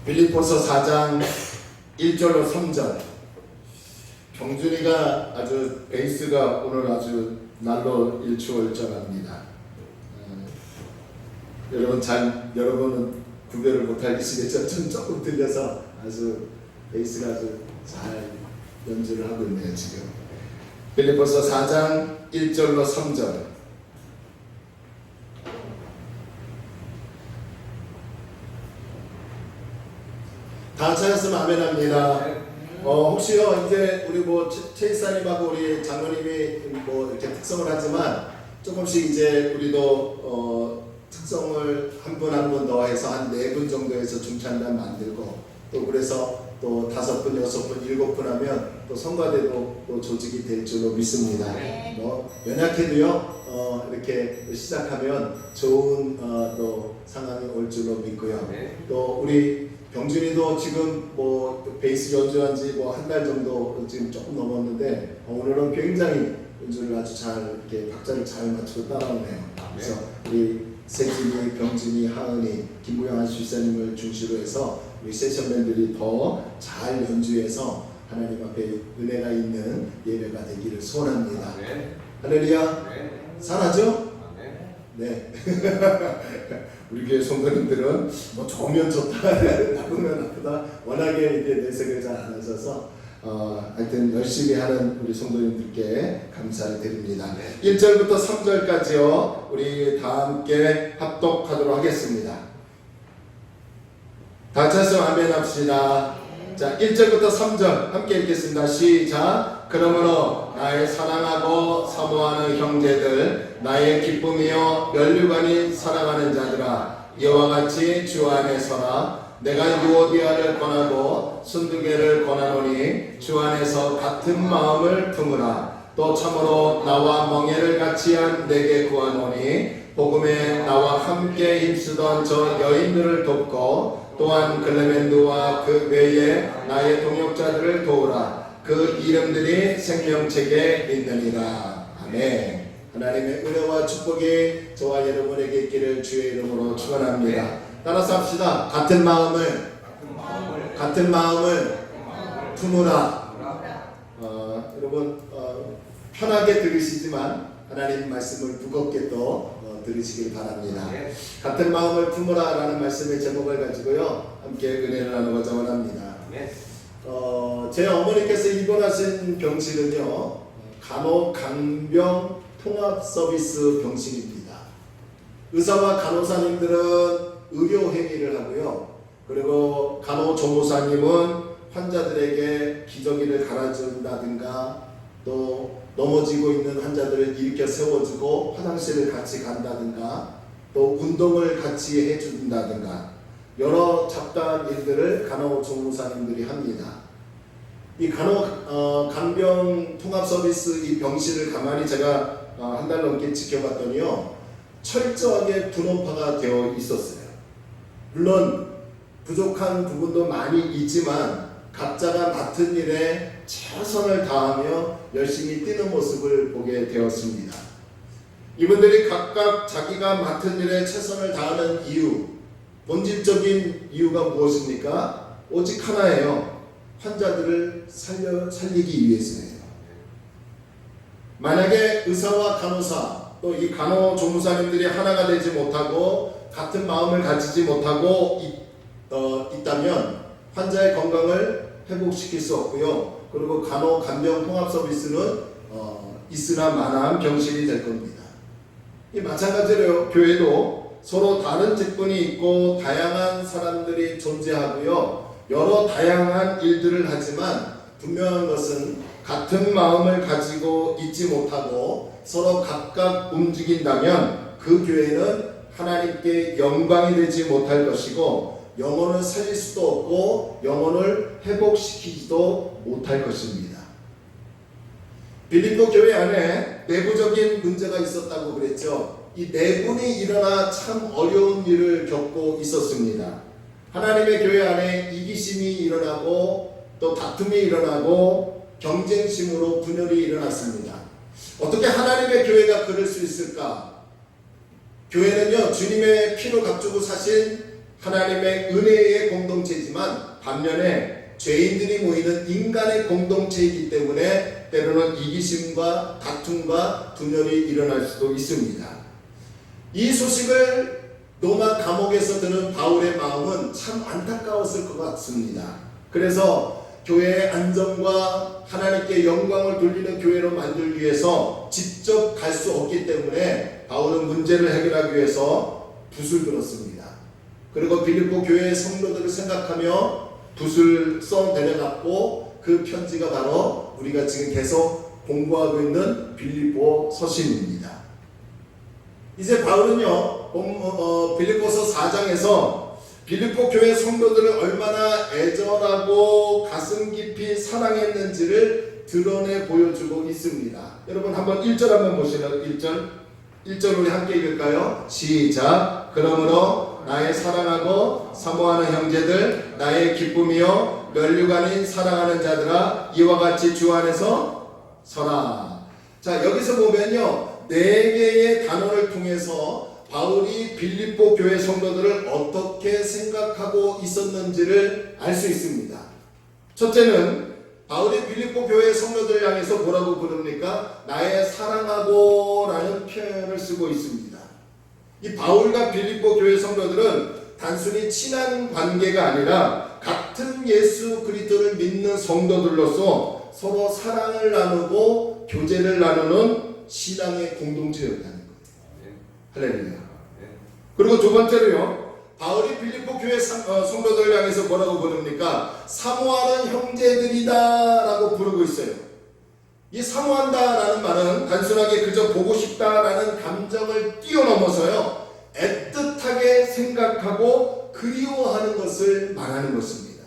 빌립보서 4장 1절로 3절. 경준이가 아주 베이스가 오늘 아주 날로 일취월장합니다. 여러분은 구별을 못하시겠죠? 좀 조금 들려서 아주 베이스가 아주 잘 연주를 하고 있네요 지금. 빌립보서 4장 1절로 3절. 다 찾았으면 아멘합니다. 혹시요 이제 우리 최이사님하고 우리 장로님이 이렇게 특성을 하지만 조금씩 이제 우리도 특성을 한 분 한 분 더해서 한 4분 정도에서 중찬단 만들고 또 그래서 또 5분, 6분, 7분 하면 또 성가대도 또 조직이 될 줄로 믿습니다. 연약해도요 이렇게 시작하면 좋은 또 상황이 올 줄로 믿고요. 또 우리 병준이도 지금 베이스 연주한 지 한 달 정도 지금 조금 넘었는데 오늘은 굉장히 연주를 아주 잘 이렇게 박자를 잘 맞추고 따라오네요. 그래서 우리 세진이, 병준이, 하은이, 김구영 아주사님을 중시로 해서 우리 세션맨들이 더 잘 연주해서 하나님 앞에 은혜가 있는 예배가 되기를 소원합니다. 할렐루야. 잘하죠? 네. 우리 교회 성도님들은 좋으면 좋다, 나쁘면 나쁘다, 워낙에 이게 내색을 잘 안 하셔서 하여튼 열심히 하는 우리 성도님들께 감사를 드립니다. 1절부터 3절까지요 우리 다 함께 합독하도록 하겠습니다. 다 같이 아멘 합시다. 자, 1절부터 3절 함께 읽겠습니다. 시작. 그러므로 나의 사랑하고 사모하는 형제들, 나의 기쁨이요 면류관이 사랑하는 자들아, 이와 같이 주 안에 서라. 내가 유오디아를 권하고 순두개를 권하노니 주 안에서 같은 마음을 품으라. 또 참으로 나와 멍에를 같이 한 내게 구하노니 복음에 나와 함께 힘쓰던 저 여인들을 돕고 또한 글레멘드와 그 외에 나의 동역자들을 도우라. 그 이름들이 생명책에 있느니라. 아멘. 하나님의 은혜와 축복이 저와 여러분에게 있기를 주의 이름으로 축원합니다. 따라서 합시다. 같은 마음을 품으라. 여러분 편하게 들으시지만 하나님 말씀을 무겁게 또 들으시길 바랍니다. 같은 마음을 품으라 라는 말씀의 제목을 가지고요 함께 은혜를 나누고자 원합니다. 제 어머니께서 입원하신 병실은요 간호간병 통합서비스 병실입니다. 의사와 간호사님들은 의료행위를 하고요, 그리고 간호조무사님은 환자들에게 기저귀를 갈아준다든가 또 넘어지고 있는 환자들을 일으켜 세워주고 화장실을 같이 간다든가 또 운동을 같이 해준다든가 여러 잡다한 일들을 간호조무사님들이 합니다. 이 간병 통합 서비스 이 병실을 가만히 제가 한 달 넘게 지켜봤더니요 철저하게 분업화가 되어 있었어요. 물론 부족한 부분도 많이 있지만 각자가 맡은 일에 최선을 다하며 열심히 뛰는 모습을 보게 되었습니다. 이분들이 각각 자기가 맡은 일에 최선을 다하는 이유, 본질적인 이유가 무엇입니까? 오직 하나예요. 환자들을 살리기 위해서예요. 만약에 의사와 간호사 또 이 간호조무사님들이 하나가 되지 못하고 같은 마음을 가지지 못하고 있다면 환자의 건강을 회복시킬 수 없고요, 그리고 간병 통합 서비스는 있으나 마나한 병실이 될 겁니다. 이 마찬가지로 교회도 서로 다른 직분이 있고 다양한 사람들이 존재하고요, 여러 다양한 일들을 하지만 분명한 것은 같은 마음을 가지고 있지 못하고 서로 각각 움직인다면 그 교회는 하나님께 영광이 되지 못할 것이고 영혼을 살릴 수도 없고 영혼을 회복시키지도 못할 것입니다. 빌립보 교회 안에 내부적인 문제가 있었다고 그랬죠. 이 내분이 일어나 참 어려운 일을 겪고 있었습니다. 하나님의 교회 안에 이기심이 일어나고 또 다툼이 일어나고 경쟁심으로 분열이 일어났습니다. 어떻게 하나님의 교회가 그럴 수 있을까? 교회는요 주님의 피로 값주고 사신 하나님의 은혜의 공동체이지만 반면에 죄인들이 모이는 인간의 공동체이기 때문에 때로는 이기심과 다툼과 분열이 일어날 수도 있습니다. 이 소식을 로마 감옥에서 들은 바울의 마음은 참 안타까웠을 것 같습니다. 그래서 교회의 안정과 하나님께 영광을 돌리는 교회로 만들기 위해서 직접 갈 수 없기 때문에 바울은 문제를 해결하기 위해서 붓을 들었습니다. 그리고 빌립보 교회의 성도들을 생각하며 붓을 써 내려갔고 그 편지가 바로 우리가 지금 계속 공부하고 있는 빌립보 서신입니다. 이제 바울은요 빌립보서 4장에서 빌립보 교회 성도들을 얼마나 애절하고 가슴 깊이 사랑했는지를 드러내 보여주고 있습니다. 여러분 한번 1절 한번 보시면 1절 우리 함께 읽을까요? 시작. 그러므로 나의 사랑하고 사모하는 형제들, 나의 기쁨이요 면류관 아닌 사랑하는 자들아, 이와 같이 주 안에서 서라. 자, 여기서 보면요 4개의 단어를 통해서 바울이 빌립보 교회 성도들을 어떻게 생각하고 있었는지를 알 수 있습니다. 첫째는 바울이 빌립보 교회 성도들을 향해서 뭐라고 부릅니까? 나의 사랑하고 라는 표현을 쓰고 있습니다. 이 바울과 빌립보 교회 성도들은 단순히 친한 관계가 아니라 같은 예수 그리스도를 믿는 성도들로서 서로 사랑을 나누고 교제를 나누는 신앙의 공동체였다는 거예요. 할렐루야. 그리고 두 번째로요, 바울이 빌립보 교회 성도들을 향해서 뭐라고 부릅니까? 사모하는 형제들이다 라고 부르고 있어요. 이 사모한다 라는 말은 단순하게 그저 보고 싶다 라는 감정을 뛰어넘어서요 애틋하게 생각하고 그리워하는 것을 말하는 것입니다.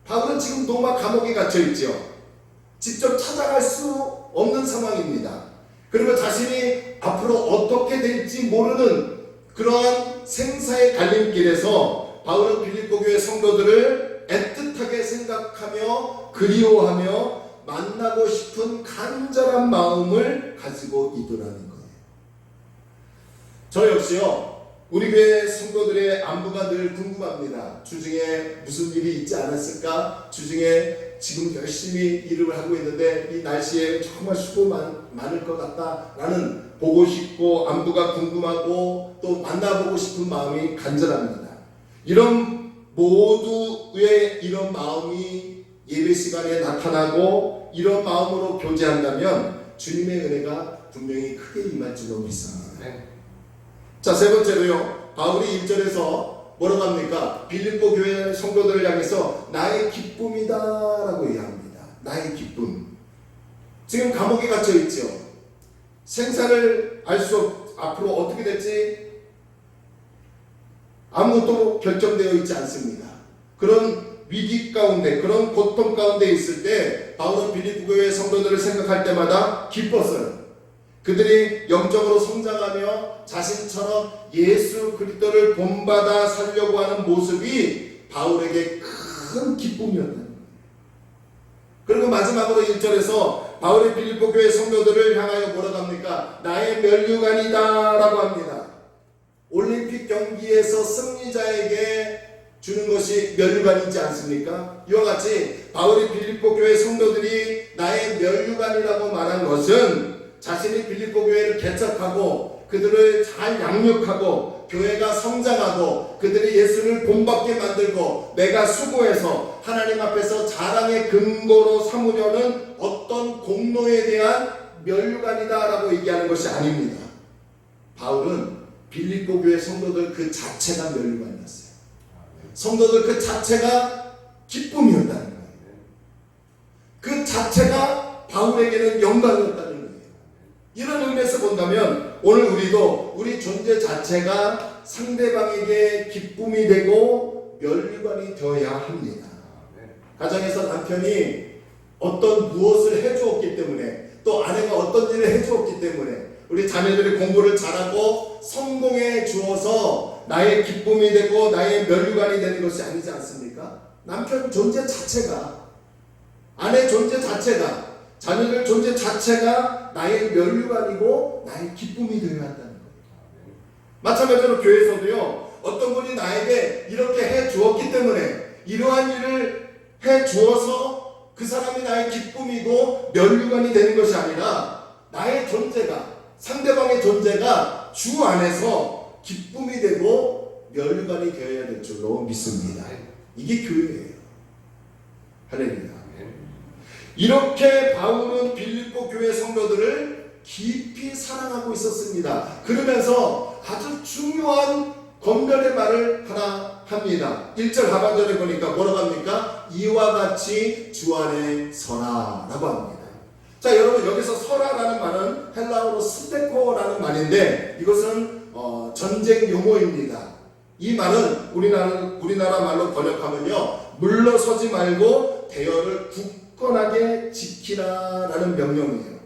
바울은 지금 로마 감옥에 갇혀 있죠. 직접 찾아갈 수 없는 상황입니다. 그리고 자신이 앞으로 어떻게 될지 모르는 그러한 생사의 갈림길에서 바울은 빌립보 교회 성도들을 애틋하게 생각하며 그리워하며 만나고 싶은 간절한 마음을 가지고 있더라는 거예요. 저 역시요 우리 교회 성도들의 안부가 늘 궁금합니다. 주중에 무슨 일이 있지 않았을까? 주중에 지금 열심히 일을 하고 있는데 이 날씨에 정말 수고 많을 것 같다라는 보고 싶고 안부가 궁금하고 또 만나보고 싶은 마음이 간절합니다. 이런 모두의 이런 마음이 예배 시간에 나타나고 이런 마음으로 교제한다면 주님의 은혜가 분명히 크게 임할 줄로 믿습니다. 자, 세 번째로요, 바울이 1절에서 뭐라고 합니까? 빌립보 교회 성도들을 향해서 나의 기쁨이다 라고 얘기합니다. 나의 기쁨. 지금 감옥에 갇혀 있죠. 생사를 알 수 앞으로 어떻게 될지 아무것도 결정되어 있지 않습니다. 그런 위기 가운데, 그런 고통 가운데 있을 때 바울은 빌립보 교회 성도들을 생각할 때마다 기뻤어요. 그들이 영적으로 성장하며 자신처럼 예수 그리스도를 본받아 살려고 하는 모습이 바울에게 큰 기쁨이었다는 거예요. 그리고 마지막으로 1절에서 바울이 빌립보 교회 성도들을 향하여 뭐라고 합니까? 나의 면류관이다 라고 합니다. 올림픽 경기에서 승리자에게 주는 것이 면류관이지 않습니까? 이와 같이 바울이 빌립보 교회 성도들이 나의 면류관이라고 말한 것은 자신이 빌립보 교회를 개척하고 그들을 잘 양육하고 교회가 성장하고 그들이 예수를 본받게 만들고 내가 수고해서 하나님 앞에서 자랑의 근거로 삼으려는 어떤 공로에 대한 면류관이다 라고 얘기하는 것이 아닙니다. 바울은 빌립보 교회 성도들 그 자체가 면류관이었어요. 성도들 그 자체가 기쁨이었다는 거예요. 그 자체가 바울에게는 영광이었다는 거예요. 이런 의미에서 본다면 오늘 우리도 우리 존재 자체가 상대방에게 기쁨이 되고 면류관이 되어야 합니다. 가정에서 남편이 어떤 무엇을 해주었기 때문에 또 아내가 어떤 일을 해주었기 때문에 우리 자녀들이 공부를 잘하고 성공해 주어서 나의 기쁨이 되고 나의 면류관이 되는 것이 아니지 않습니까? 남편 존재 자체가, 아내 존재 자체가, 자녀들 존재 자체가 나의 면류관이고 나의 기쁨이 되어야 한다는 거예요. 마찬가지로 교회에서도요, 어떤 분이 나에게 이렇게 해 주었기 때문에 이러한 일을 해 주어서 그 사람이 나의 기쁨이고 면류관이 되는 것이 아니라 나의 존재가, 상대방의 존재가 주 안에서 기쁨이 되고 면류관이 되어야 될 줄로 믿습니다. 이게 교회예요. 할렐루야. 이렇게 바울은 빌립보 교회 성도들을 깊이 사랑하고 있었습니다. 그러면서 아주 중요한 권면의 말을 하나 합니다. 1절 하반절에 보니까 뭐라고 합니까? 이와 같이 주 안에 서라 라고 합니다. 자, 여러분, 여기서 서라라는 말은 헬라어로 스테코라는 말인데 이것은 전쟁 용어입니다. 이 말은 우리나라 말로 번역하면요, 물러서지 말고 대열을 굳건하게 지키라라는 명령이에요.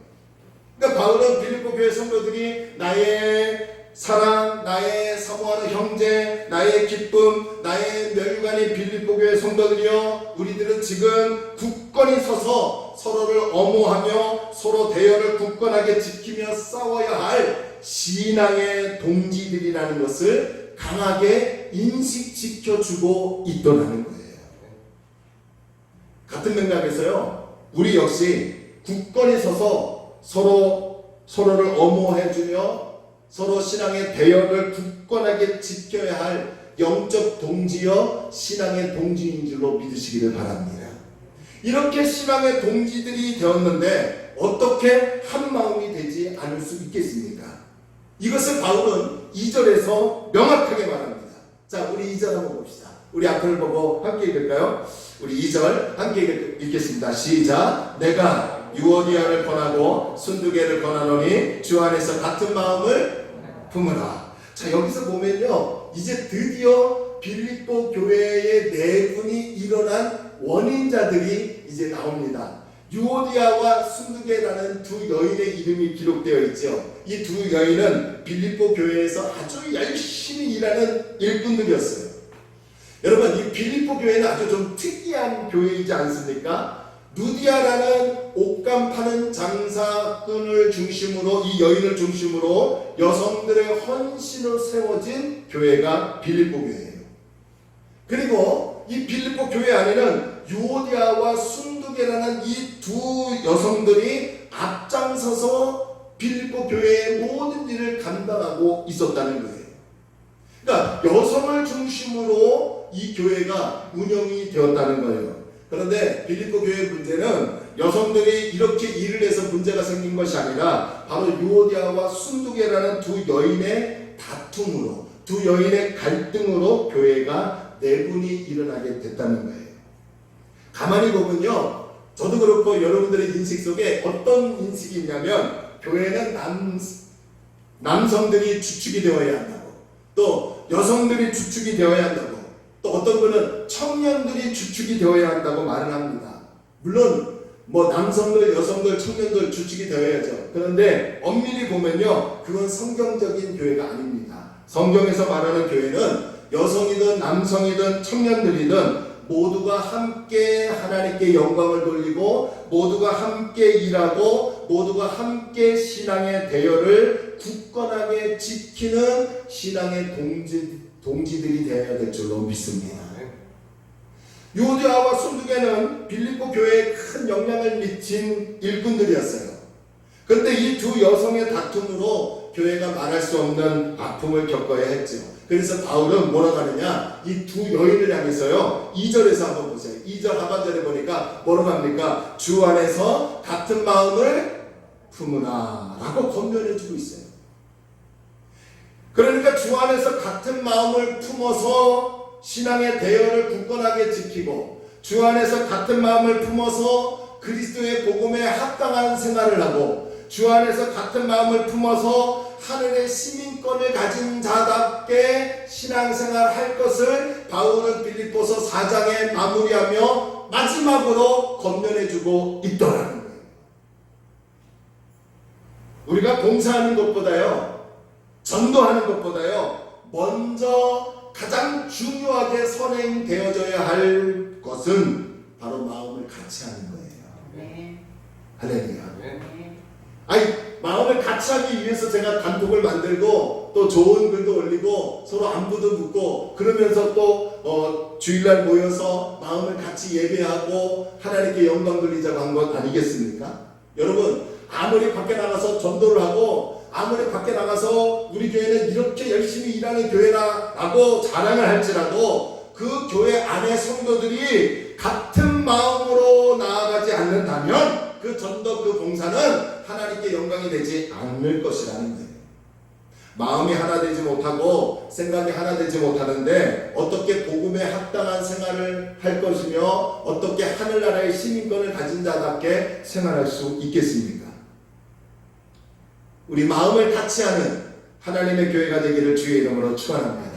그러니까 바울은 빌립보 교회 성도들이 나의 사랑, 나의 사모하는 형제, 나의 기쁨, 나의 면류관인 빌립보 교회 성도들이여, 우리들은 지금 굳건히 서서 서로를 엄호하며 서로 대열을 굳건하게 지키며 싸워야 할 신앙의 동지들이라는 것을 강하게 인식시켜주고 있더라는 거예요. 같은 맥락에서요, 우리 역시 굳건히 서서 서로를 엄호해주며 서로 신앙의 대열을 굳건하게 지켜야 할 영적 동지여 신앙의 동지인 줄로 믿으시기를 바랍니다. 이렇게 신앙의 동지들이 되었는데 어떻게 한 마음이 되지 않을 수 있겠습니까? 이것을 바울은 2절에서 명확하게 말합니다. 자, 우리 2절 한번 봅시다. 우리 앞을 보고 함께 읽을까요? 우리 2절 함께 읽겠습니다. 시작. 내가 유오디아를 권하고 순두개를 권하노니 주 안에서 같은 마음을 품으라. 자, 여기서 보면요, 이제 드디어 빌립보 교회의 내분이 일어난 원인자들이 이제 나옵니다. 유오디아와 순두개라는 두 여인의 이름이 기록되어 있죠. 이 두 여인은 빌립보 교회에서 아주 열심히 일하는 일꾼들이었어요. 여러분, 이 빌립보 교회는 아주 좀 특이한 교회이지 않습니까? 루디아라는 옷감 파는 장사꾼을 중심으로, 이 여인을 중심으로 여성들의 헌신으로 세워진 교회가 빌립보 교회예요. 그리고 이 빌립보 교회 안에는 유오디아와 순두개라는 이 두 여성들이 앞장서서 빌립보 교회의 모든 일을 감당하고 있었다는 거예요. 그러니까 여성을 중심으로 이 교회가 운영이 되었다는 거예요. 그런데 빌립보 교회의 문제는 여성들이 이렇게 일을 해서 문제가 생긴 것이 아니라 바로 유오디아와 순두개라는 두 여인의 다툼으로, 두 여인의 갈등으로 교회가 내분이 일어나게 됐다는 거예요. 가만히 보면요, 저도 그렇고 여러분들의 인식 속에 어떤 인식이 있냐면 교회는 남성들이 주축이 되어야 한다고, 또 여성들이 주축이 되어야 한다고, 또 어떤 분은 청년들이 주축이 되어야 한다고 말을 합니다. 물론 남성들, 여성들, 청년들 주축이 되어야죠. 그런데 엄밀히 보면요, 그건 성경적인 교회가 아닙니다. 성경에서 말하는 교회는 여성이든 남성이든 청년들이든 모두가 함께 하나님께 영광을 돌리고, 모두가 함께 일하고, 모두가 함께 신앙의 대열을 굳건하게 지키는 신앙의 동지들이 되어야 될 줄로 믿습니다. 유오디아와 순두개는 빌립보 교회에 큰 영향을 미친 일꾼들이었어요. 그런데 이 두 여성의 다툼으로 교회가 말할 수 없는 아픔을 겪어야 했죠. 그래서 바울은 뭐라고 하느냐, 이 두 여인을 향해서요, 2절에서 한번 보세요. 2절 하반절에 보니까 뭐라고 합니까? 주 안에서 같은 마음을 품으라 라고 권면해 주고 있어요. 그러니까 주 안에서 같은 마음을 품어서 신앙의 대열을 굳건하게 지키고, 주 안에서 같은 마음을 품어서 그리스도의 복음에 합당한 생활을 하고, 주 안에서 같은 마음을 품어서 하늘의 시민권을 가진 자답게 신앙생활 할 것을 바울은 빌립보서 4장에 마무리하며 마지막으로 권면해주고 있더라는 거예요. 우리가 봉사하는 것보다요, 전도하는 것보다요, 먼저 가장 중요하게 선행되어져야 할 것은 바로 마음을 같이 하는 거예요. 네. 할렐루야. 네. 아니, 마음을 같이 하기 위해서 제가 단톡을 만들고 또 좋은 글도 올리고 서로 안부도 묻고 그러면서 또 주일날 모여서 마음을 같이 예배하고 하나님께 영광 돌리자고 한 것 아니겠습니까? 여러분, 아무리 밖에 나가서 전도를 하고 아무리 밖에 나가서 우리 교회는 이렇게 열심히 일하는 교회라고 자랑을 할지라도 그 교회 안에 성도들이 같은 마음으로 나아가지 않는다면 그 전도 그 봉사는 하나님께 영광이 되지 않을 것이라는 거예요. 마음이 하나 되지 못하고 생각이 하나 되지 못하는데 어떻게 복음에 합당한 생활을 할 것이며 어떻게 하늘나라의 시민권을 가진 자답게 생활할 수 있겠습니까? 우리 마음을 같이 하는 하나님의 교회가 되기를 주의 이름으로 축원합니다.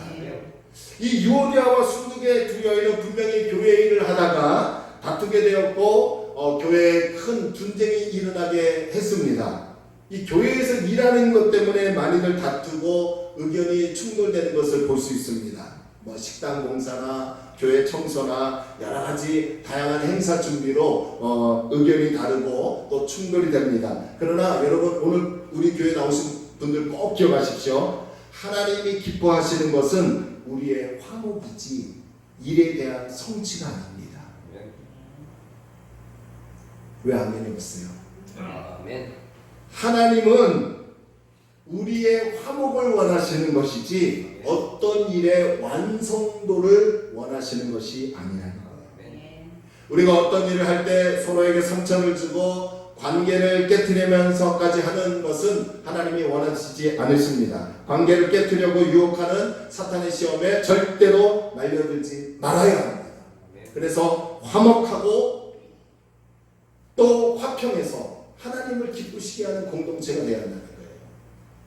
이 유오디아와 순두계 두 여인은 분명히 교회 일을 하다가 다투게 되었고 교회에 큰 분쟁이 일어나게 했습니다. 이 교회에서 일하는 것 때문에 많이들 다투고 의견이 충돌되는 것을 볼 수 있습니다. 뭐 식당 공사나 교회 청소나 여러 가지 다양한 행사 준비로 의견이 다르고 또 충돌이 됩니다. 그러나 여러분, 오늘 우리 교회 나오신 분들 꼭 기억하십시오. 하나님이 기뻐하시는 것은 우리의 화목이지 일에 대한 성취가 아닙니다. 왜 아멘이 없어요? 아멘. 하나님은 우리의 화목을 원하시는 것이지 어떤 일의 완성도를 원하시는 것이 아니라는 거예요. 우리가 어떤 일을 할 때 서로에게 상처를 주고 관계를 깨트리면서까지 하는 것은 하나님이 원하시지 않으십니다. 관계를 깨트리려고 유혹하는 사탄의 시험에 절대로 말려들지 말아야 합니다. 그래서 화목하고 또 화평해서 하나님을 기쁘시게 하는 공동체가 되어야 한다는 거예요.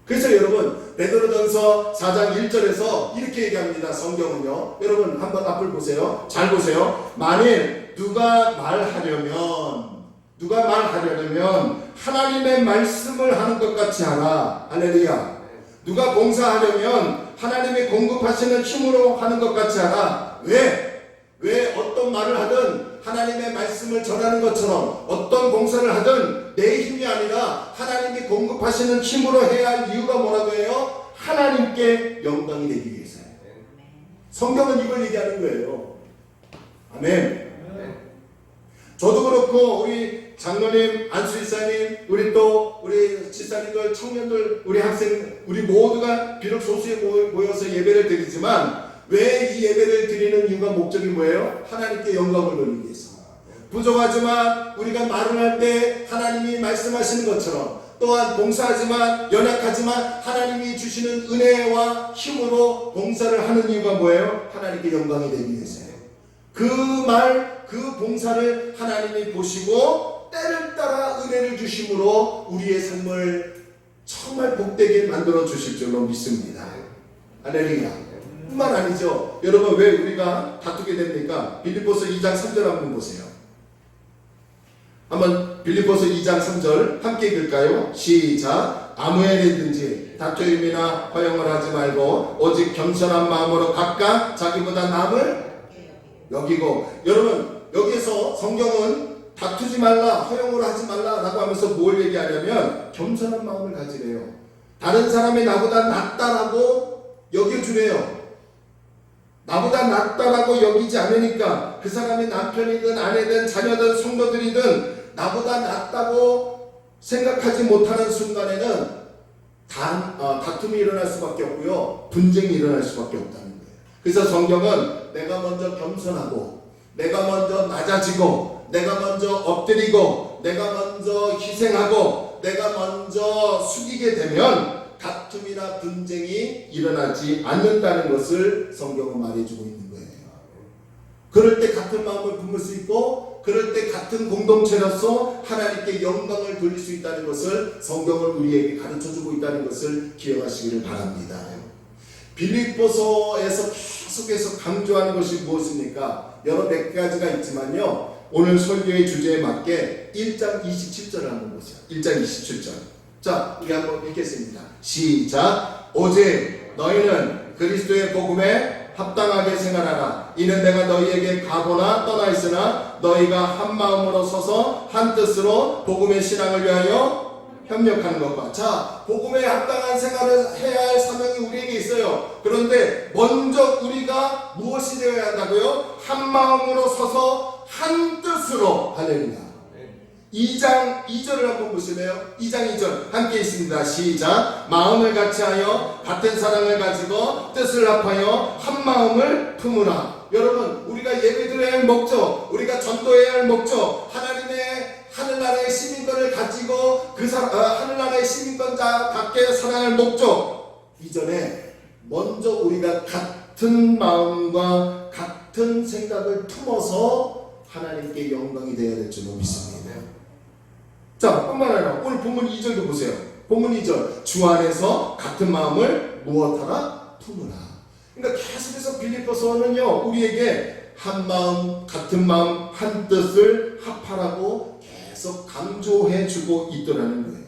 그래서 여러분, 베드로전서 4장 1절에서 이렇게 얘기합니다. 성경은요. 여러분 한번 앞을 보세요. 잘 보세요. 만일 누가 말하려면 하나님의 말씀을 하는 것 같이 하라. 할렐루야. 누가 봉사하려면 하나님의 공급하시는 힘으로 하는 것 같이 하라. 왜 어떤 말을 하든 하나님의 말씀을 전하는 것처럼 어떤 봉사를 하든 내 힘이 아니라 하나님이 공급하시는 힘으로 해야 할 이유가 뭐라고 해요? 하나님께 영광이 되기 위해서요. 성경은 이걸 얘기하는 거예요. 아멘. 저도 그렇고 우리 장로님, 안수이사님, 우리 지사님들, 청년들, 우리 학생, 우리 모두가 비록 소수에 모여서 예배를 드리지만 왜 이 예배를 드리는 이유가 목적이 뭐예요? 하나님께 영광을 돌리기 위해서. 부족하지만 우리가 말을 할 때 하나님이 말씀하시는 것처럼 또한 봉사하지만 연약하지만 하나님이 주시는 은혜와 힘으로 봉사를 하는 이유가 뭐예요? 하나님께 영광이 되기 위해서예요. 그 봉사를 하나님이 보시고 때를 따라 은혜를 주심으로 우리의 삶을 정말 복되게 만들어 주실 줄로 믿습니다. 할렐루야. 뿐만 아니죠. 여러분, 왜 우리가 다투게 됩니까? 빌립보서 2장 3절 한번 보세요. 한번 빌립보서 2장 3절 함께 읽을까요? 시작. 아무 일이든지 다투임이나 허용을 하지 말고 오직 겸손한 마음으로 각각 자기보다 남을 여기고. 여러분, 여기에서 성경은 다투지 말라, 허용을 하지 말라라고 하면서 뭘 얘기하냐면 겸손한 마음을 가지래요. 다른 사람이 나보다 낫다라고 여겨주래요. 나보다 낫다라고 여기지 않으니까 그 사람이 남편이든 아내든 자녀든 성도들이든 나보다 낫다고 생각하지 못하는 순간에는 다툼이 일어날 수밖에 없고요. 분쟁이 일어날 수밖에 없다는 거예요. 그래서 성경은 내가 먼저 겸손하고 내가 먼저 낮아지고 내가 먼저 엎드리고 내가 먼저 희생하고 내가 먼저 숙이게 되면 다툼이나 분쟁이 일어나지 않는다는 것을 성경은 말해주고 있는 거예요. 그럴 때 같은 마음을 품을 수 있고 그럴 때 같은 공동체로서 하나님께 영광을 돌릴 수 있다는 것을 성경은 우리에게 가르쳐주고 있다는 것을 기억하시기를 바랍니다. 빌립보서에서 계속해서 강조하는 것이 무엇입니까? 여러 몇 가지가 있지만요. 오늘 설교의 주제에 맞게 1장 27절을 한번 보세요. 1장 27절. 자, 우리 한번 읽겠습니다. 시작. 오직 너희는 그리스도의 복음에 합당하게 생활하라. 이는 내가 너희에게 가거나 떠나 있으나 너희가 한 마음으로 서서 한 뜻으로 복음의 신앙을 위하여 협력하는 것과 자 복음에 합당한 생활을 해야 할 사명이 우리에게 있어요. 그런데 먼저 우리가 무엇이 되어야 한다고요? 한 마음으로 서서 한 뜻으로 할렐루야. 2장 2절을 한번 보실래요? 2장 2절 함께 있습니다. 시작. 마음을 같이하여 같은 사랑을 가지고 뜻을 합하여 한 마음을 품으라. 여러분 우리가 예배드려야 할 목적, 우리가 전도해야 할 목적, 하나님의 하늘나라의 시민권을 가지고 하늘나라의 시민권자답게 살아갈 목적 이전에 먼저 우리가 같은 마음과 같은 생각을 품어서 하나님께 영광이 되어야 될 줄로 믿습니다. 자, 뿐만 아니라 오늘 본문 2절도 보세요. 본문 2절 주 안에서 같은 마음을 무엇하라? 품으라. 그러니까 계속해서 빌립보서는요 우리에게 한 마음, 같은 마음, 한 뜻을 합하라고 계속 강조해주고 있더라는 거예요.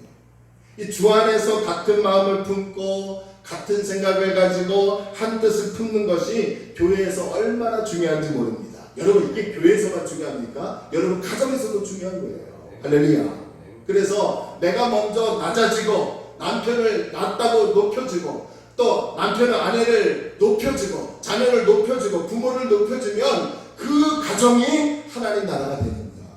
이 주 안에서 같은 마음을 품고 같은 생각을 가지고 한 뜻을 품는 것이 교회에서 얼마나 중요한지 모릅니다. 여러분 이게 교회에서만 중요합니까? 여러분 가정에서도 중요한 거예요. 할렐루야. 그래서 내가 먼저 낮아지고 남편을 낮다고 높여주고 또 남편은 아내를 높여주고 자녀를 높여주고 부모를 높여주면 그 가정이 하나님 나라가 되는 거야.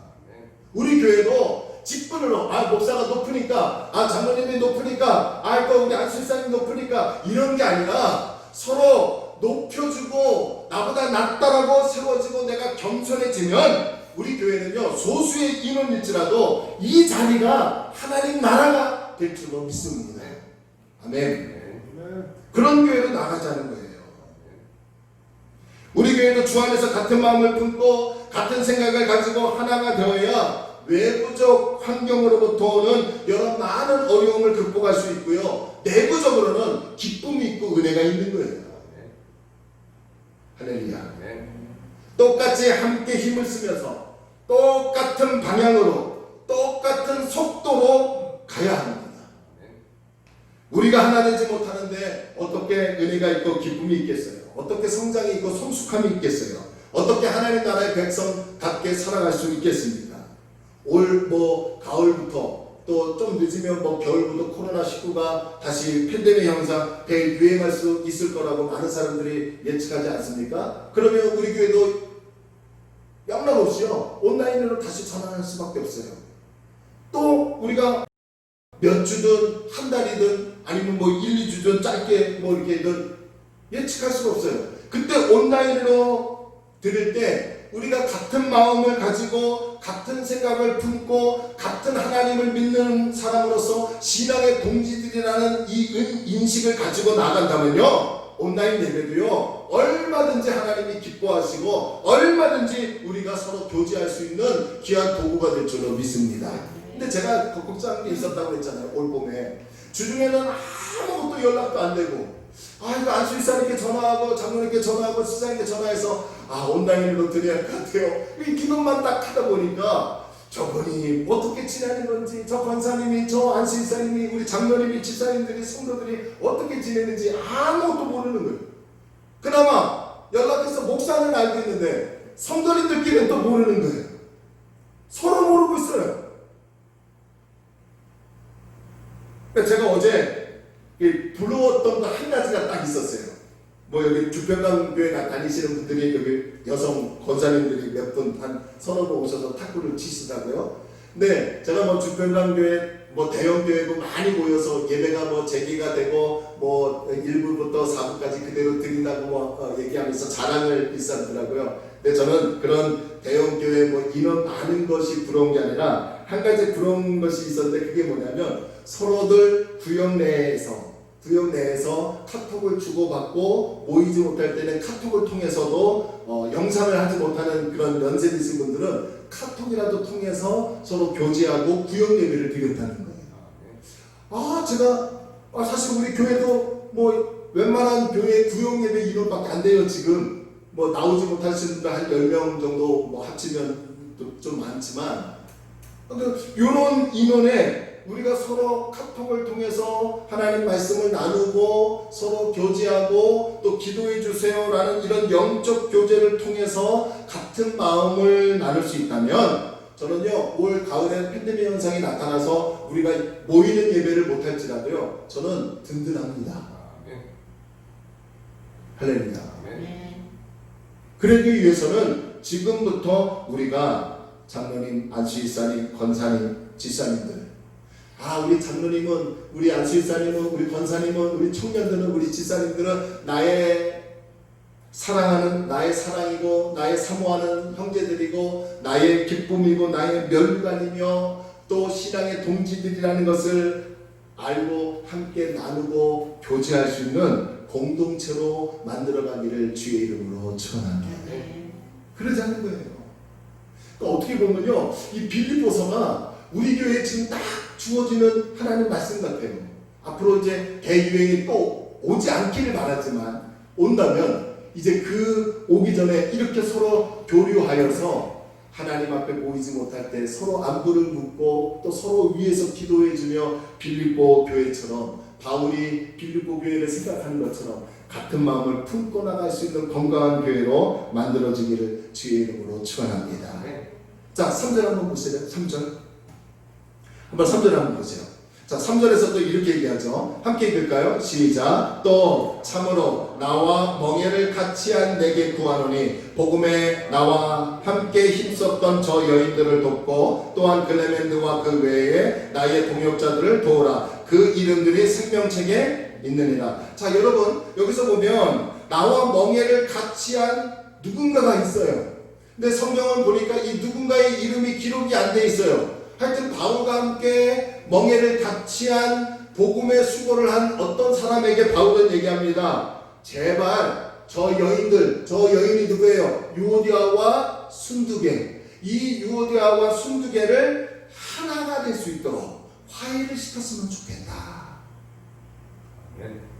우리 교회도 직분으로 목사가 높으니까 장로님이 높으니까 또 우리 안수사님이 높으니까 이런 게 아니라 서로 높여주고 나보다 낫다라고 세워지고 내가 겸손해지면 우리 교회는요 소수의 인원일지라도 이 자리가 하나님 나라가 될 줄로 믿습니다. 아멘. 그런 교회로 나가자는 거예요. 우리 교회도 주 안에서 같은 마음을 품고 같은 생각을 가지고 하나가 되어야 외부적 환경으로부터 오는 여러 많은 어려움을 극복할 수 있고요 내부적으로는 기쁨이 있고 은혜가 있는 거예요. 할렐루야. 똑같이 함께 힘을 쓰면서 똑같은 방향으로 똑같은 속도로 가야 합니다. 우리가 하나 되지 못하는데 어떻게 은혜가 있고 기쁨이 있겠어요? 어떻게 성장이 있고 성숙함이 있겠어요? 어떻게 하나님 나라의 백성답게 살아갈 수 있겠습니까? 올 가을부터 또 좀 늦으면 겨울부터 코로나19가 다시 팬데믹 현상 대유행할 수 있을 거라고 많은 사람들이 예측하지 않습니까? 그러면 우리 교회도 영락없이요 온라인으로 다시 전환할 수밖에 없어요. 또 우리가 몇 주든 한 달이든 아니면 1, 2주든 짧게 이렇게든 예측할 수가 없어요. 그때 온라인으로 들을 때 우리가 같은 마음을 가지고 같은 생각을 품고 같은 하나님을 믿는 사람으로서 신앙의 동지들이라는 이 인식을 가지고 나간다면요 온라인 예배도요 얼마든지 하나님이 기뻐하시고 얼마든지 우리가 서로 교제할 수 있는 귀한 도구가 될 줄로 믿습니다. 근데 제가 걱정한 게 있었다고 했잖아요. 올 봄에 주중에는 아무것도 연락도 안 되고 이거 안수일사님께 전화하고 장로님께 전화하고 시장님께 전화해서 온라인으로 드려야 할 것 같아요. 이 기도만 딱 하다 보니까 저분이 어떻게 지내는 건지 저 권사님이 저 안수일사님이 우리 장로님이 집사님들이 성도들이 어떻게 지내는지 아무것도 모르는 거예요. 그나마 연락해서 목사는 알고 있는데 성도님들끼리는 또 모르는 거예요. 서로 모르고 있어요. 제가 어제 부러웠던 거 한 가지가 딱 있었어요. 여기 주평강 교회 다니시는 분들이 여기 여성 권사님들이 몇 분 한 서너 분 오셔서 탁구를 치시다고요. 근데 제가 주평강 교회 대형 교회고 많이 모여서 예배가 재개가 되고 1부부터 4부까지 그대로 드린다고 얘기하면서 자랑을 일삼더라고요. 근데 저는 그런 대형 교회 인원 많은 것이 부러운 게 아니라 한 가지 부러운 것이 있었는데 그게 뭐냐면 서로들 구역 내에서 카톡을 주고받고 모이지 못할 때는 카톡을 통해서도 영상을 하지 못하는 그런 연세이신 분들은 카톡이라도 통해서 서로 교제하고 구역 예배를 드렸다는 거예요. 제가 사실 우리 교회도 웬만한 교회 구역 예배 인원밖에 안 돼요. 지금 나오지 못하시는 분들 한 10명 정도 합치면 좀 많지만 이런 인원에 우리가 서로 카톡을 통해서 하나님 말씀을 나누고 서로 교제하고 또 기도해 주세요라는 이런 영적 교제를 통해서 같은 마음을 나눌 수 있다면 저는요 올 가을에 팬데믹 현상이 나타나서 우리가 모이는 예배를 못할지라도요, 저는 든든합니다. 할렐루야. 그러기 위해서는 지금부터 우리가 장로님, 안수일사님, 권사님, 지사님들, 우리 장로님은, 우리 안수일사님은, 우리 권사님은, 우리 청년들은, 우리 지사님들은 나의 사랑하는, 나의 사랑이고 나의 사모하는 형제들이고 나의 기쁨이고 나의 멸관이며 또 신앙의 동지들이라는 것을 알고 함께 나누고 교제할 수 있는 공동체로 만들어가기를 주의 이름으로 축원합니다. 그러자는 거예요. 그러니까 어떻게 보면요, 이 빌립보서가 우리 교회에 지금 딱 주어지는 하나님 말씀 같아요. 앞으로 이제 대유행이 또 오지 않기를 바라지만 온다면 이제 그 오기 전에 이렇게 서로 교류하여서 하나님 앞에 보이지 못할 때 서로 안부를 묻고 또 서로 위에서 기도해주며 빌립보 교회처럼 바울이 빌립보 교회를 생각하는 것처럼 같은 마음을 품고 나갈 수 있는 건강한 교회로 만들어지기를 주의 이름으로 축원합니다. 자, 3절 한번 보세요. 3절 한번 3절 한번 보세요. 자, 3절에서 또 이렇게 얘기하죠. 함께 읽을까요? 시작. 또 참으로 나와 멍에를 같이 한 내게 구하노니 복음에 나와 함께 힘썼던 저 여인들을 돕고 또한 글레멘드와 그 외에 나의 동역자들을 도우라. 그 이름들이 생명책에 있느니라. 자, 여러분 여기서 보면 나와 멍에를 같이 한 누군가가 있어요. 근데 성경을 보니까 이 누군가의 이름이 기록이 안 돼 있어요. 하여튼 바울과 함께 멍에를 같이 한 복음의 수고를 한 어떤 사람에게 바울은 얘기합니다. 제발 저 여인이 누구예요? 유오디아와 순두개, 이 유오디아와 순두개를 하나가 될 수 있도록 화해를 시켰으면 좋겠다.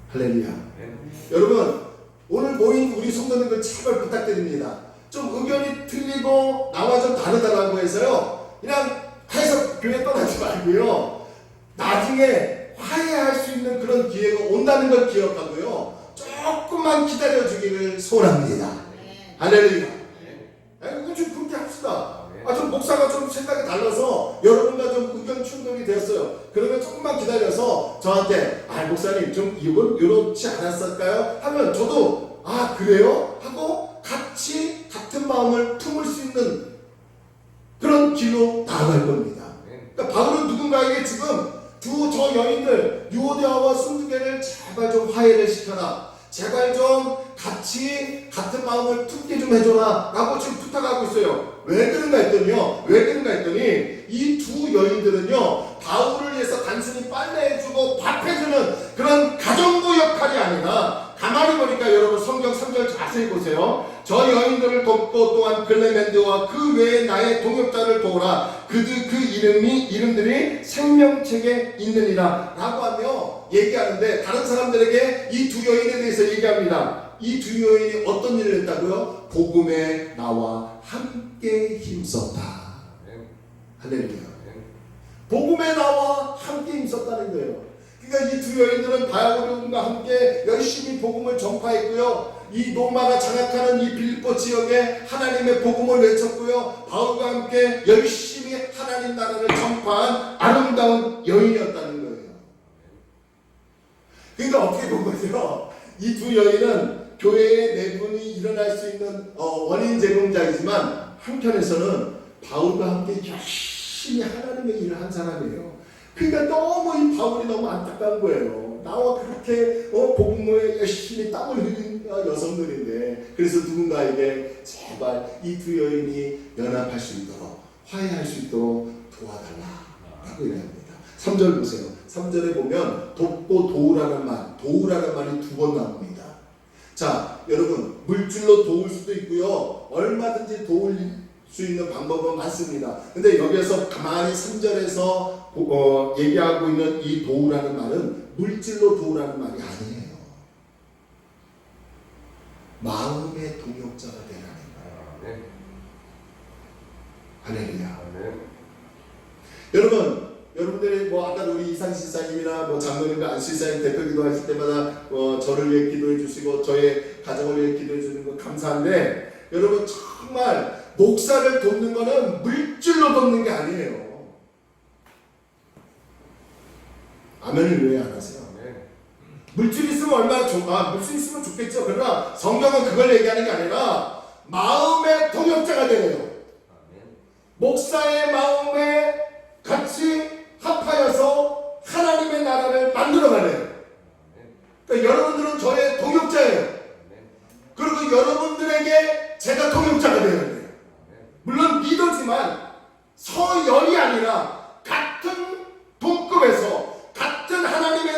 할렐루야. 여러분 오늘 모인 우리 성도님들 제발 부탁드립니다. 좀 의견이 틀리고 나와 좀 다르다라고 해서요, 그냥 해서 교회 떠나지 말고요, 나중에 화해할 수 있는 그런 기회가 온다는 걸 기억하고요, 조금만 기다려주기를 소원합니다. 할렐루야. 이거 좀 그렇게 합시다. 좀 목사가 좀 생각이 달라서 여러분과 좀 의견 충돌이 되었어요. 그러면 조금만 기다려서 저한테 목사님 좀 이건 이렇지 않았을까요? 하면 저도 그래요? 하고 같이 같은 마음을 품을 수 있는 그런 길로 나아갈 겁니다. 그러니까 바울은 누군가에게 지금 저 여인들 유오디아와 순두개를 제발 좀 화해를 시켜라, 제발 좀 같이 같은 마음을 품게 좀 해줘라 라고 지금 부탁하고 있어요. 왜 그런가 했더니 이 두 여인들은요, 바울을 위해서 단순히 빨래해주고 밥해주는 그런 가정부 역할이 아니라, 가만히 보니까 여러분 성경 3절 자세히 보세요. 저 여인들을 돕고 또한 글레멘드와 그 외에 나의 동역자를 도우라. 그 이름들이 생명책에 있느니라 라고 하며 얘기하는데, 다른 사람들에게 이 두 여인에 대해서 얘기합니다. 이 두 여인이 어떤 일을 했다고요? 복음에 나와 함께 힘썼다. 할렐루야. 복음에 나와 함께 힘썼다는 거예요. 그러니까 이 두 여인들은 바울과 함께 열심히 복음을 전파했고요, 이 로마가 장악하는 이 빌립보 지역에 하나님의 복음을 외쳤고요, 바울과 함께 열심히 하나님 나라를 전파한 아름다운 여인이었다는 거예요. 그러니까 어떻게 보면요, 이 두 여인은 교회의 내분이 일어날 수 있는 원인 제공자이지만 한편에서는 바울과 함께 열심히 하나님의 일을 한 사람이에요. 그러니까 너무 이 바울이 너무 안타까운 거예요. 나와 그렇게 복음에 열심히 땀을 흘린 여성들인데, 그래서 누군가에게 제발 이 두 여인이 연합할 수 있도록, 화해할 수 있도록 도와달라라고 이야기합니다. 3절 보세요. 3절에 보면 돕고 도우라는 말이 두 번 나옵니다. 자, 여러분 물질로 도울 수도 있고요, 얼마든지 도울 수 있는 방법은 많습니다. 근데 여기에서 가만히 3절에서 얘기하고 있는 이 도우라는 말은 물질로 도우라는 말이 아니에요. 마음의 동역자가 되라는 거예요. 할렐루야. 여러분들이 아까 우리 이상 실사님이나 장로님과 안실사님 대표 기도하실 때마다 저를 위해 기도해 주시고 저의 가정을 위해 기도해 주는 거 감사한데, 여러분 정말 목사를 돕는 거는 물질로 돕는 게 아니에요. 아멘을 왜 안 하세요? 물질 있으면 얼마나 좋아. 물질 있으면 좋겠죠. 그러나 성경은 그걸 얘기하는 게 아니라 마음의 동역자가 되네요. 목사의 마음에 같이 합하여서 하나님의 나라를 만들어가네요. 그러니까 여러분들은 저의 동역자예요. 그리고 여러분들에게 제가 동역자가 되어야 돼요. 물론 리더지만 서열이 아니라 같은 동급에서 같은 하나님의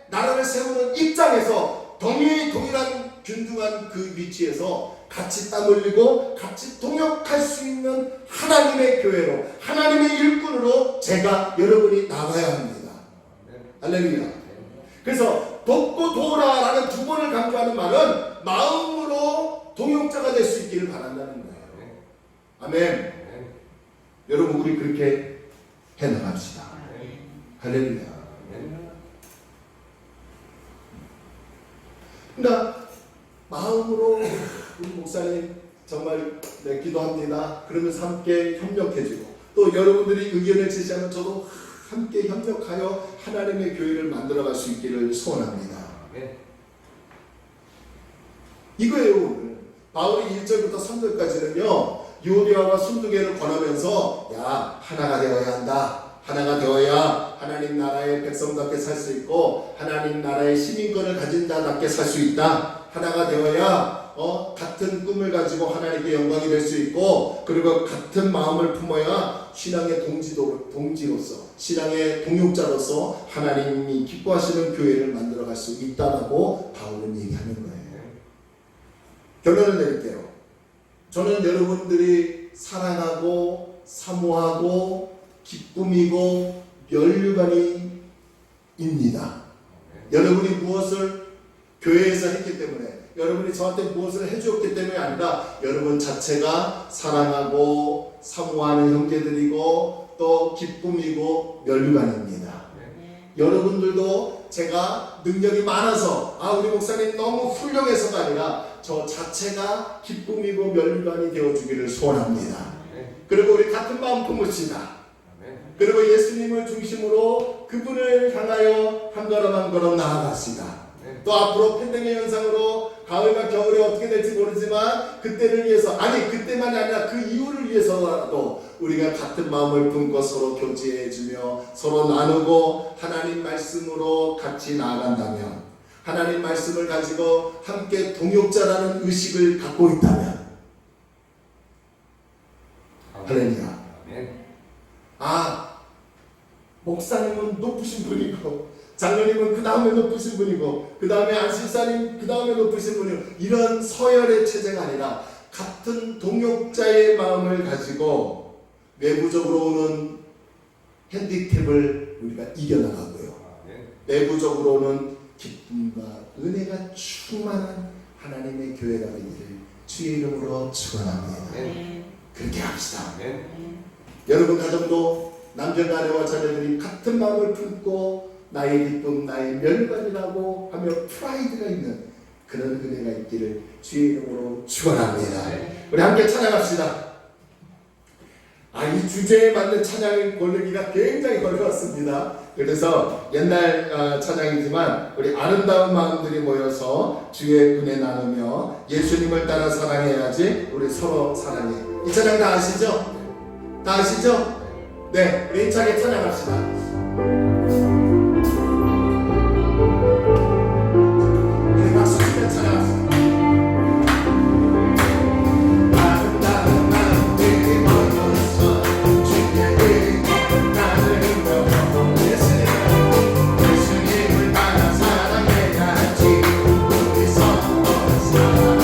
나라를 세우는 입장에서 동일한 균등한 그 위치에서 같이 땀 흘리고 같이 동역할 수 있는 하나님의 교회로, 하나님의 일꾼으로 제가 여러분이 나가야 합니다. 할렐루야. 그래서 돕고 도우라라는 두 번을 강조하는 말은 마음으로 동역자가 될 수 있기를 바란다는 거예요. 아멘. 여러분 우리 그렇게 해나갑시다. 할렐루야. 그러니까 마음으로 우리 목사님 정말 기도합니다. 그러면서 함께 협력해주고 또 여러분들이 의견을 제시하면 저도 함께 협력하여 하나님의 교회를 만들어갈 수 있기를 소원합니다. 이거예요. 오늘 바울이 1절부터 3절까지는요 요리아와 순두개를 권하면서 야 하나가 되어야 한다. 하나가 되어야 하나님 나라의 백성답게 살 수 있고 하나님 나라의 시민권을 가진 자답게 살 수 있다. 하나가 되어야 같은 꿈을 가지고 하나님께 영광이 될 수 있고 그리고 같은 마음을 품어야 신앙의 동지로서 신앙의 동역자로서 하나님이 기뻐하시는 교회를 만들어갈 수 있다라고 바울은 얘기하는 거예요. 결론을 내릴게요. 저는 여러분들이 사랑하고 사모하고 기쁨이고 면류관이입니다. 여러분이 무엇을 교회에서 했기 때문에 여러분이 저한테 무엇을 해주었기 때문에 아니라 여러분 자체가 사랑하고 사모하는 형제들이고 또 기쁨이고 면류관입니다. 여러분들도 제가 능력이 많아서 우리 목사님 너무 훌륭해서가 아니라 저 자체가 기쁨이고 면류관이 되어주기를 소원합니다. 그리고 우리 같은 마음 품읍시다. 그리고 예수님을 중심으로 그분을 향하여 한 걸음 한 걸음 나아갑시다. 또 앞으로 팬데믹 현상으로 가을과 겨울에 어떻게 될지 모르지만 그때를 위해서 그때만이 아니라 그 이후를 위해서라도 우리가 같은 마음을 품고 서로 교제해주며 서로 나누고 하나님 말씀으로 같이 나아간다면 하나님 말씀을 가지고 함께 동역자라는 의식을 갖고 있다면 할렐루야. 목사님은 높으신 분이고 장로님은 그 다음에 높으신 분이고 그 다음에 안실사님 그 다음에 높으신 분이고 이런 서열의 체제가 아니라 같은 동역자의 마음을 가지고 외부적으로 오는 핸디캡을 우리가 이겨나가고요. 내부적으로는 기쁨과 은혜가 충만한 하나님의 교회가 되기를 주의 이름으로 축원합니다. 그렇게 합시다. 여러분 가정도 남편아내와 자녀들이 같은 마음을 품고 나의 기쁨, 나의 면류관이라고 하며 프라이드가 있는 그런 은혜가 있기를 주의 이름으로 축원합니다. 우리 함께 찬양합시다. 이 주제에 맞는 찬양을 고르기가 굉장히 어려웠습니다. 그래서 옛날 찬양이지만 우리 아름다운 마음들이 모여서 주의 은혜 나누며 예수님을 따라 사랑해야지 우리 서로 사랑해. 이 찬양 다 아시죠? 다 아시죠? 네, 우리 힘차게 찬양합시다. 우리 박수 치며 찬양합시다. 아름다운 마음들이 모여서 주께 나누며 예수님을 따라 사랑해야지 우리 서로 사랑해.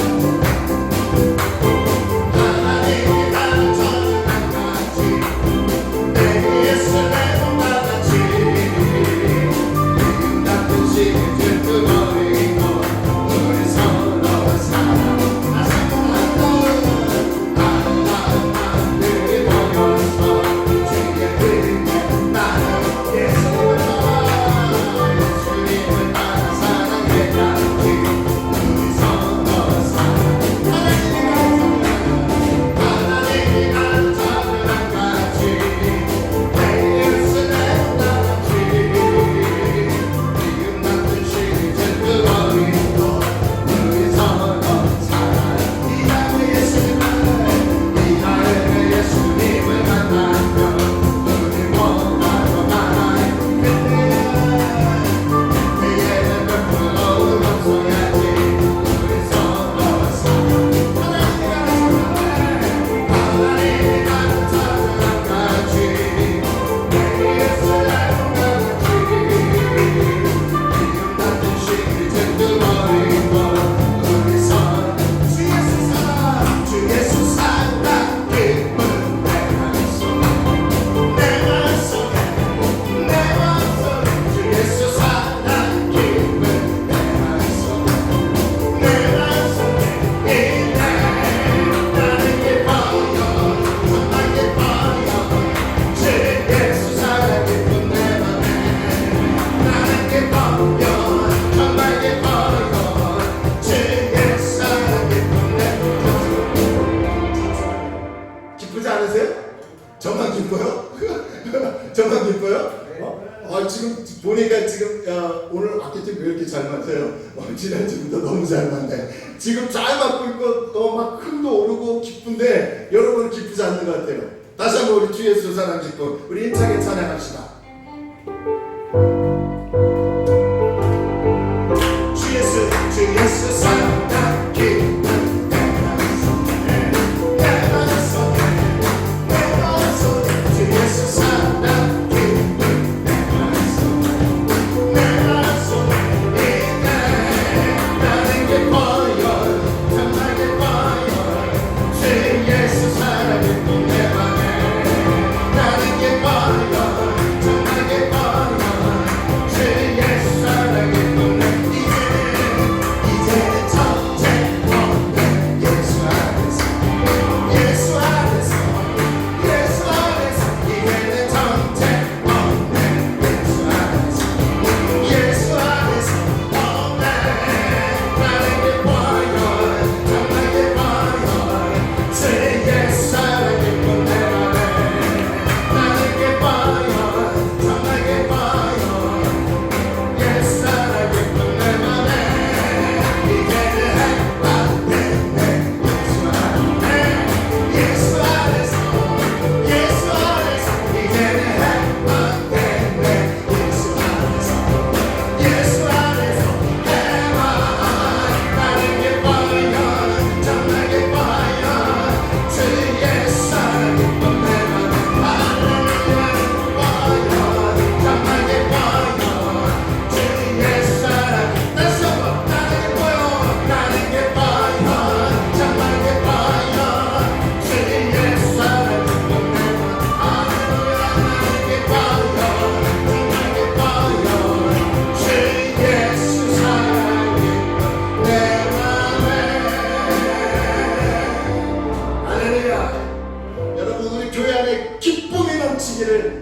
하나님이 다른 저는 한 가지 내 예수를 다 같이 잘 맞아요. 지난주부터 너무 잘 맞네. 지금 잘 맞고 있고 막 흥도 오르고 기쁜데 여러분 기쁘지 않는 것 같아요. 다시 한번 우리 주 예수 사랑 기쁨 우리 힘차게 찬양합시다. 주 예수 사랑 기쁨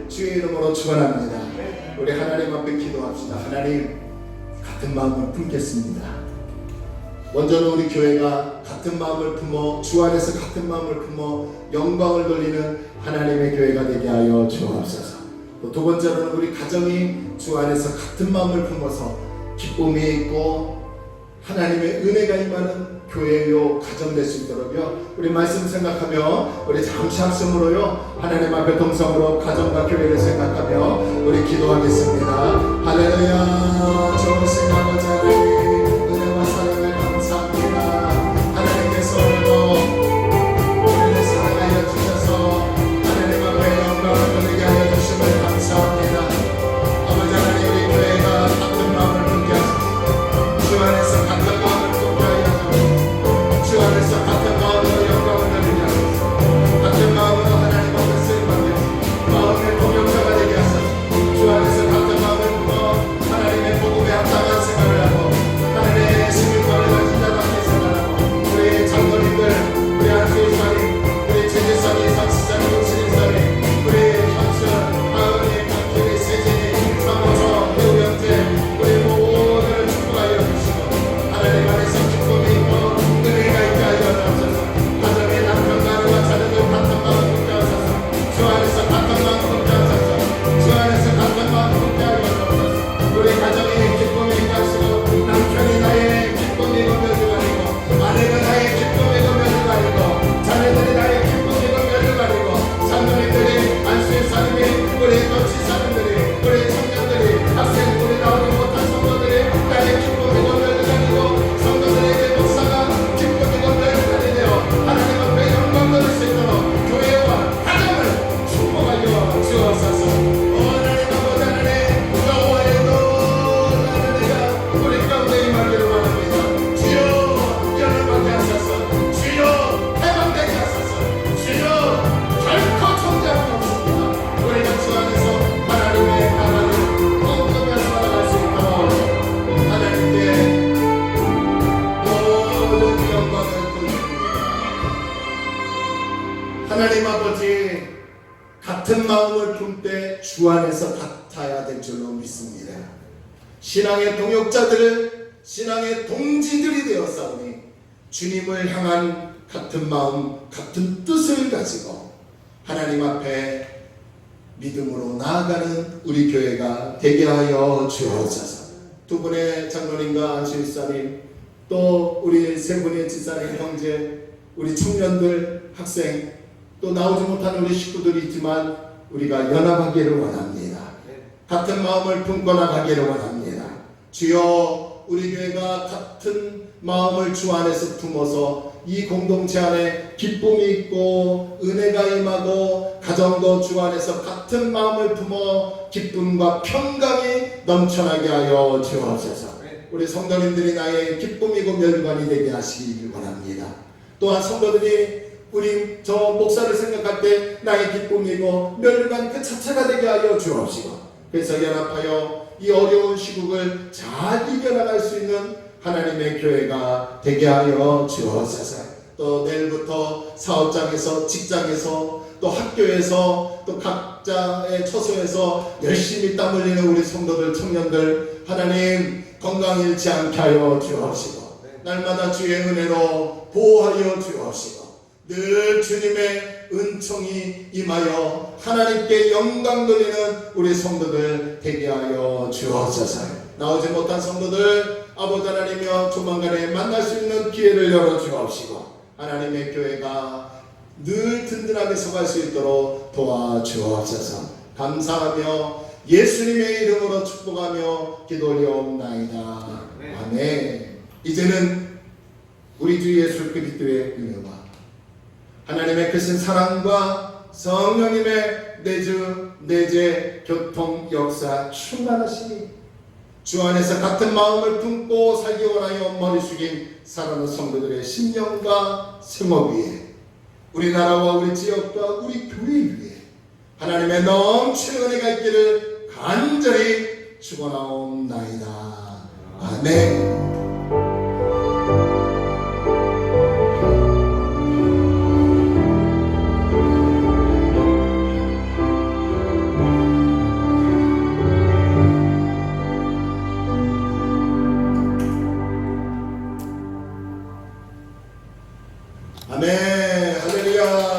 주의 이름으로 축원합니다. 우리 하나님 앞에 기도합시다. 하나님, 같은 마음을 품겠습니다. 먼저는 우리 교회가 같은 마음을 품어 주 안에서 같은 마음을 품어 영광을 돌리는 하나님의 교회가 되게 하여 주옵소서. 또 두 번째로는 우리 가정이 주 안에서 같은 마음을 품어서 기쁨이 있고 하나님의 은혜가 임하는 교회요 가정 될 수 있도록요. 우리 말씀 생각하며 우리 잠시 한숨으로요 하나님 앞에 동성으로 가정과 교회를 생각하며 우리 기도하겠습니다. 할렐루야. 좋으신 아버지 하나님 은혜와 사랑을 감사합니다. 하나님께서 오늘도 우리를 사랑하여 주셔서 하나님 앞에 영광을 돌리게 하여 주심을 감사합니다. 아버지 하나님 우리 교회가 같은 마음을 품게 하소서. 주 안에서 같은 마음을 품게 하여 주 안에서 같은 마음으로 영광을 돌리게 하소서. 같은 마음으로 하나님 앞에 쓰임받며 마음의 동역자가 되게 하소서. 주 안에서 같은 마음을 품어 하나님의 복음에 합당한 생활을 하고 하나님의 시민권을 가진 자답게 생활하고 우리 장로님들 우리 안수이사님 우리 제지사님 상시사님 용신이사님 우리 현수 하은이 강길이 세진이 사모서 배우영재 우리 모두를 축복하여 주시고 하나님 안에서 기쁨이 있고 은혜가 있게 하여 주옵소서. 가정의 남편과 자녀들 같은 마음 품게 하소서. 주 안에서 같은 마음 품게 하소서. 주 안에서 같은 마음 품게 하여 주옵소서. 우리 가정이 기쁨이 있게 하시고 남편이 나의 기쁨이고 면류관이고 아내가 나의 기쁨이고 면류관이고 자녀들이 나의 기쁨이고 면류관이고 장로님들이 안수의사님이 우리 도치사님들이 우리 청년들이 학생 우리 나오지 못한 성도들이 나의 기쁨이고 면류관이고 성도들에게 목사가 기쁨이고 면류관이 되어 하나님 앞에 영광 돌릴 수 있도록 교회와 가정을 축복하여 주옵소서. 하나님 아버지 하나님 여호와의 노를 우리 가운데 임하기를 원합니다. 주여 열방케 하소서. 주여 해방되게 하소서. 주여 결코 정죄함이 없습니다. 우리가 주 안에서 하나님의 나라를 꿈꾸며 살아갈 수 있도록 하나님께 모든 영광을 돌립니다. 하나님 아버지 같은 마음을 품되 주 안에서 같아야 될 줄로 믿습니다. 신앙의 동역자들을 신앙의 동지들이 되었사오니 주님을 향한 같은 마음 같은 뜻을 가지고 하나님 앞에 믿음으로 나아가는 우리 교회가 되게 하여 주옵소서. 두 분의 장로님과 안수일사님, 또 우리 세 분의 집사님 형제, 우리 청년들, 학생, 또 나오지 못한 우리 식구들이 있지만 우리가 연합하기를 원합니다. 같은 마음을 품고 나가기를 원합니다. 주여, 우리 교회가 같은 마음을 주 안에서 품어서 이 공동체 안에 기쁨이 있고 은혜가 임하고 가정도 주 안에서 같은 마음을 품어 기쁨과 평강이 넘쳐나게 하여 주옵소서. 우리 성도님들이 나의 기쁨이고 멸관이 되게 하시길 원합니다. 또한 성도들이 우리 저 목사를 생각할 때 나의 기쁨이고 멸관 그 자체가 되게 하여 주옵시고, 그래서 연합하여 이 어려운 시국을 잘 이겨나갈 수 있는 하나님의 교회가 되게 하여 주옵소서. 또 내일부터 사업장에서, 직장에서, 또 학교에서, 또 각자의 처소에서 열심히 땀 흘리는 우리 성도들, 청년들, 하나님 건강 잃지 않게 하여 주옵시고, 날마다 주의 은혜로 보호하여 주옵시고, 늘 주님의 은총이 임하여 하나님께 영광 돌리는 우리 성도들 되게 하여 주옵소서. 나오지 못한 성도들 아버지 하나님이여 조만간에 만날 수 있는 기회를 열어 주옵시고, 하나님의 교회가 늘 든든하게 서갈 수 있도록 도와주옵소서. 감사하며 예수님의 이름으로 축복하며 기도 올려옵나이다. 아멘. 이제는 우리 주 예수 그리스도의 은혜와 하나님의 크신 사랑과 성령님의 내주 내재 교통 역사 충만하시니 주 안에서 같은 마음을 품고 살기 원하여 머리 숙인 사랑하는 성도들의 심령과 생업 위에, 우리나라와 우리 지역과 우리 교회 위에 하나님의 넘치는 은혜가 있기를 간절히 축원하옵나이다. 아멘.